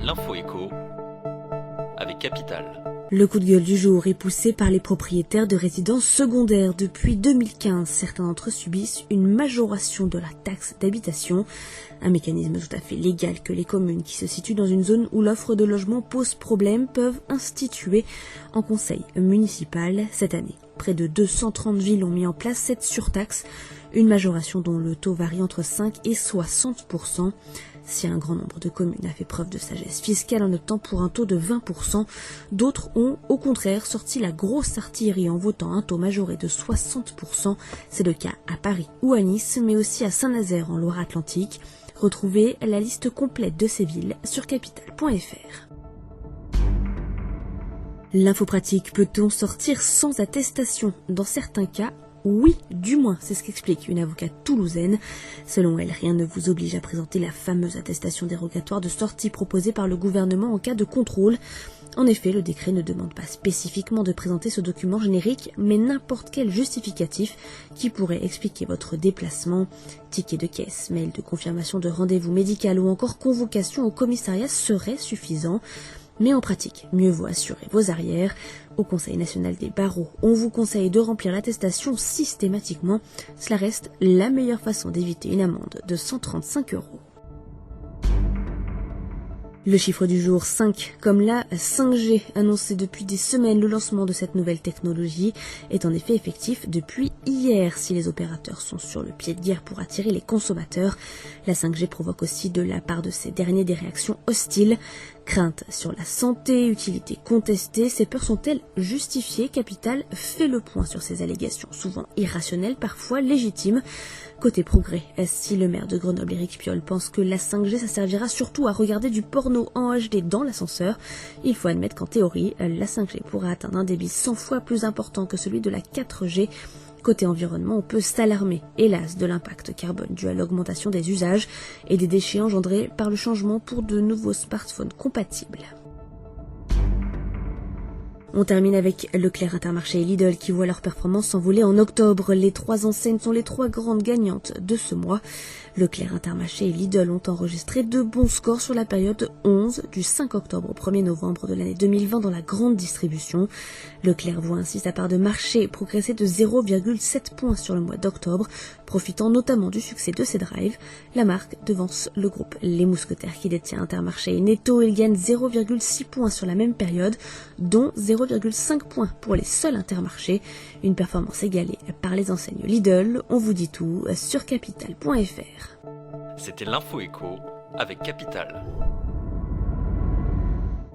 L'info écho avec Capital. Le coup de gueule du jour est poussé par les propriétaires de résidences secondaires. Depuis 2015, certains d'entre eux subissent une majoration de la taxe d'habitation, un mécanisme tout à fait légal que les communes qui se situent dans une zone où l'offre de logement pose problème peuvent instituer en conseil municipal cette année. Près de 230 villes ont mis en place cette surtaxe, une majoration dont le taux varie entre 5 et 60%. Si un grand nombre de communes a fait preuve de sagesse fiscale en optant pour un taux de 20%, d'autres ont au contraire sorti la grosse artillerie en votant un taux majoré de 60%. C'est le cas à Paris ou à Nice, mais aussi à Saint-Nazaire en Loire-Atlantique. Retrouvez la liste complète de ces villes sur capital.fr. L'info pratique, peut-on sortir sans attestation? Dans certains cas, oui, du moins, c'est ce qu'explique une avocate toulousaine. Selon elle, rien ne vous oblige à présenter la fameuse attestation dérogatoire de sortie proposée par le gouvernement en cas de contrôle. En effet, le décret ne demande pas spécifiquement de présenter ce document générique, mais n'importe quel justificatif qui pourrait expliquer votre déplacement. Ticket de caisse, mail de confirmation de rendez-vous médical ou encore convocation au commissariat serait suffisant. Mais en pratique, mieux vaut assurer vos arrières. Au Conseil national des barreaux, on vous conseille de remplir l'attestation systématiquement. Cela reste la meilleure façon d'éviter une amende de 135 €. Le chiffre du jour 5, comme la 5G, annoncé depuis des semaines. Le lancement de cette nouvelle technologie est en effet effectif depuis hier. Si les opérateurs sont sur le pied de guerre pour attirer les consommateurs, la 5G provoque aussi de la part de ces derniers des réactions hostiles. Crainte sur la santé, utilité contestée, ces peurs sont-elles justifiées? Capital fait le point sur ces allégations, souvent irrationnelles, parfois légitimes. Côté progrès, si le maire de Grenoble, Éric Piolle, pense que la 5G, ça servira surtout à regarder du porno en HD dans l'ascenseur, il faut admettre qu'en théorie, la 5G pourra atteindre un débit 100 fois plus important que celui de la 4G. Côté environnement, on peut s'alarmer, hélas, de l'impact carbone dû à l'augmentation des usages et des déchets engendrés par le changement pour de nouveaux smartphones compatibles. On termine avec Leclerc, Intermarché et Lidl qui voient leur performance s'envoler en octobre. Les trois enseignes sont les trois grandes gagnantes de ce mois. Leclerc, Intermarché et Lidl ont enregistré de bons scores sur la période 11 du 5 octobre au 1er novembre de l'année 2020 dans la grande distribution. Leclerc voit ainsi sa part de marché progresser de 0,7 points sur le mois d'octobre, profitant notamment du succès de ses drives. La marque devance le groupe Les Mousquetaires qui détient Intermarché et Netto. Il gagne 0,6 points sur la même période, dont 0,5 points pour les seuls Intermarchés. Une performance égalée par les enseignes Lidl. On vous dit tout sur capital.fr. C'était l'info écho avec Capital.